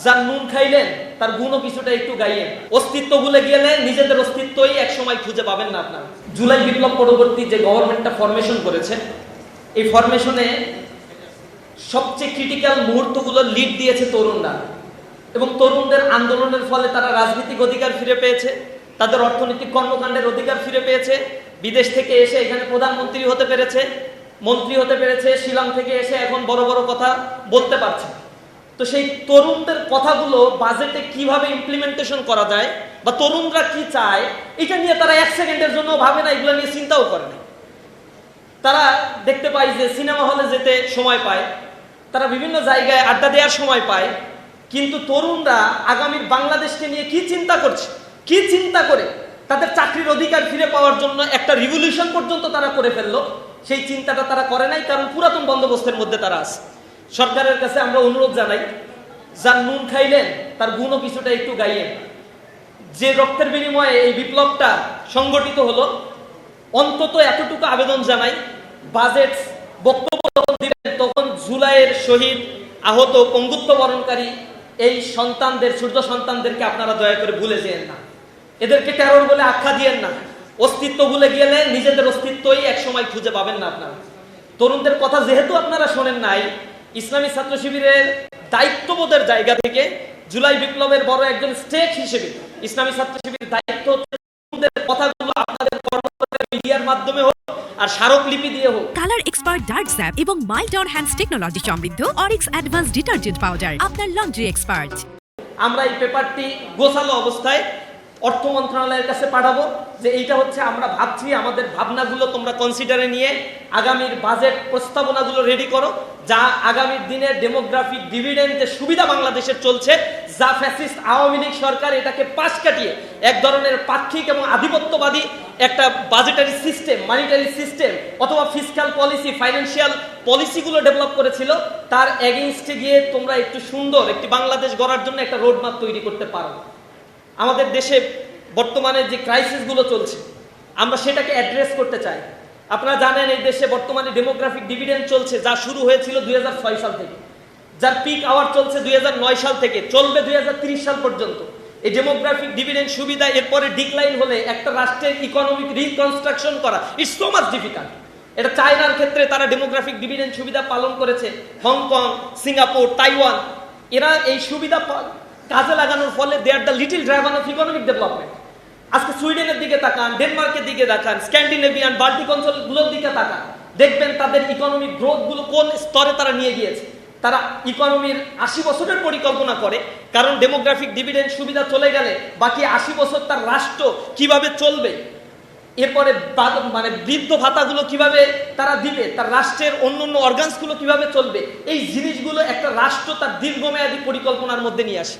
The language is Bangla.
যার নুন খাইলেন তার গুণও কিছুটা একটু গাইয়েন। অস্তিত্ব ভুলে গেলে নিজেদের অস্তিত্বই এক সময় খুঁজে পাবেন না আপনারা। জুলাই বিপ্লব পরবর্তী যে গভর্নমেন্টটা ফরমেশন করেছে, এই ফরমেশনে সবচেয়ে ক্রিটিক্যাল মুহূর্তগুলো লিড দিয়েছে তরুণরা, এবং তরুণদের আন্দোলনের ফলে তারা রাজনৈতিক অধিকার ফিরে পেয়েছে, তাদের অর্থনৈতিক কর্মকাণ্ডের অধিকার ফিরে পেয়েছে, বিদেশ থেকে এসে এখানে প্রধানমন্ত্রী হতে পেরেছে, মন্ত্রী হতে পেরেছে, শিলং থেকে এসে এখন বড় বড় কথা বলতে পারছে। তো সেই তরুণদের কথাগুলো বাজেটে কিভাবে ইমপ্লিমেন্টেশন করা যায় বা তরুণরা কি চায় এটা নিয়ে তারা এক সেকেন্ডের জন্য ভাবে না, এগুলো নিয়ে চিন্তাও করে না। তারা দেখতে পায় যে সিনেমা হলে যেতে সময় পায়, তারা বিভিন্ন জায়গায় আড্ডা দেওয়ার সময় পায়, কিন্তু তরুণরা আগামীর বাংলাদেশকে নিয়ে কি চিন্তা করছে, কি চিন্তা করে তাদের চাকরির অধিকার ফিরে পাওয়ার জন্য একটা রিভলিউশন পর্যন্ত তারা করে ফেললো, সেই চিন্তাটা তারা করে নাই, কারণ পুরাতন বন্দোবস্তের মধ্যে তারা আছে। সরকারের কাছে আমরা অনুরোধ জানাই, যার নুন খাইলেন তার গুণও কিছুটা একটু গাইয়েন। যে রক্তের বিনিময়ে এই বিপ্লবটা সংগঠিত হলো, অন্তত এতটুকু আবেদন জানাই, বাজেট বক্তব্য যখন দিবেন তখন জুলাইয়ের শহীদ, আহত, পঙ্গুত্ব বরণকারী এই সন্তানদের, সূর্য সন্তানদেরকে আপনারা দয়া করে ভুলে যেন না, এদেরকে টেরর বলে আখ্যা দিয়েন না। অস্তিত্ব ভুলে গেলে নিজেদের অস্তিত্বই এক সময় খুঁজে পাবেন না আপনারা। তরুণদের কথা যেহেতু আপনারা শোনেন নাই, ইসলামী ছাত্র শিবিরের দায়িত্ববোধের জায়গা থেকে জুলাই বিপ্লবের বড় একজন স্টেক হিসেবে ইসলামী ছাত্র শিবিরের দায়িত্ব হচ্ছে তরুণদের কথাগুলো আপনাদের কর্মকর্তা মিডিয়ার মাধ্যমে হোক আর স্মারকলিপি দিয়ে হোক। কালার এক্সপার্ট ডার্ক স্যাপ এবং মাইল্ড অন হ্যান্ডস টেকনোলজি সমৃদ্ধ অরিক্স অ্যাডভান্স ডিটারজেন্ট পাউডার আপনার লন্ড্রি এক্সপার্ট। আমরা এই পেপারটি গোছালো অবস্থায় অর্থ মন্ত্রণালয়ের কাছে পাঠাবো, যে এইটা হচ্ছে আমরা ভাবছি, আমাদের ভাবনাগুলো তোমরা কনসিডারে নিয়ে আগামীর বাজেট প্রস্তাবনাগুলো রেডি করো, যা আগামীর দিনে ডেমোগ্রাফিক ডিভিডেন্ডের সুবিধা বাংলাদেশের চলছে, যা ফ্যাসিস্ট আওয়ামী লীগ সরকার এটাকে পাশ কাটিয়ে এক ধরনের পাক্ষিক এবং আধিপত্যবাদী একটা বাজেটারি সিস্টেম, মানিটারি সিস্টেম অথবা ফিসক্যাল পলিসি, ফাইন্যান্সিয়াল পলিসিগুলো ডেভেলপ করেছিল, তার এগেইনস্টে গিয়ে তোমরা একটু সুন্দর একটি বাংলাদেশ গড়ার জন্য একটা রোডম্যাপ তৈরি করতে পারো। আমাদের দেশে বর্তমানে যে ক্রাইসিসগুলো চলছে আমরা সেটাকে অ্যাড্রেস করতে চাই। আপনারা জানেন এই দেশে বর্তমানে ডেমোগ্রাফিক ডিভিডেন্ড চলছে, যা শুরু হয়েছিল 2006 সাল থেকে, যার পিক আওয়ার চলছে 2009 সাল থেকে, চলবে 2030 সাল পর্যন্ত। এই ডেমোগ্রাফিক ডিভিডেন্ড সুবিধা এরপরে ডিক্লাইন হলে একটা রাষ্ট্রের ইকোনমিক রিকনস্ট্রাকশন করা ইটস সো মাচ ডিফিকাল্ট। এটা চায়নার ক্ষেত্রে তারা ডেমোগ্রাফিক ডিভিডেন্ড সুবিধা পালন করেছে, হংকং, সিঙ্গাপুর, তাইওয়ান, এরা এই সুবিধা কাজে লাগানোর ফলে they are the little dragon of economic development. আজকে সুইডেনের দিকে তাকান, ডেনমার্কের দিকে তাকান, স্ক্যান্ডিনেভিয়ান বাল্টিক অঞ্চলগুলোর দিকে তাকান, দেখবেন তাদের ইকোনমিক গ্রোথ গুলো কোন স্তরে তারা নিয়ে গিয়েছে। তারা ইকোনমির 80 বছরের পরিকল্পনা করে, কারণ ডেমোগ্রাফিক ডিভিডেন্ড সুবিধা চলে গেলে বাকি 80 বছর তার রাষ্ট্র কিভাবে চলবে, এরপরে মানে বৃদ্ধ ভাতাগুলো কিভাবে তারা দিবে, তার রাষ্ট্রের অন্যান্য অর্গানসগুলো কিভাবে চলবে, এই জিনিসগুলো একটা রাষ্ট্র তার দীর্ঘমেয়াদী পরিকল্পনার মধ্যে নিয়ে আসে।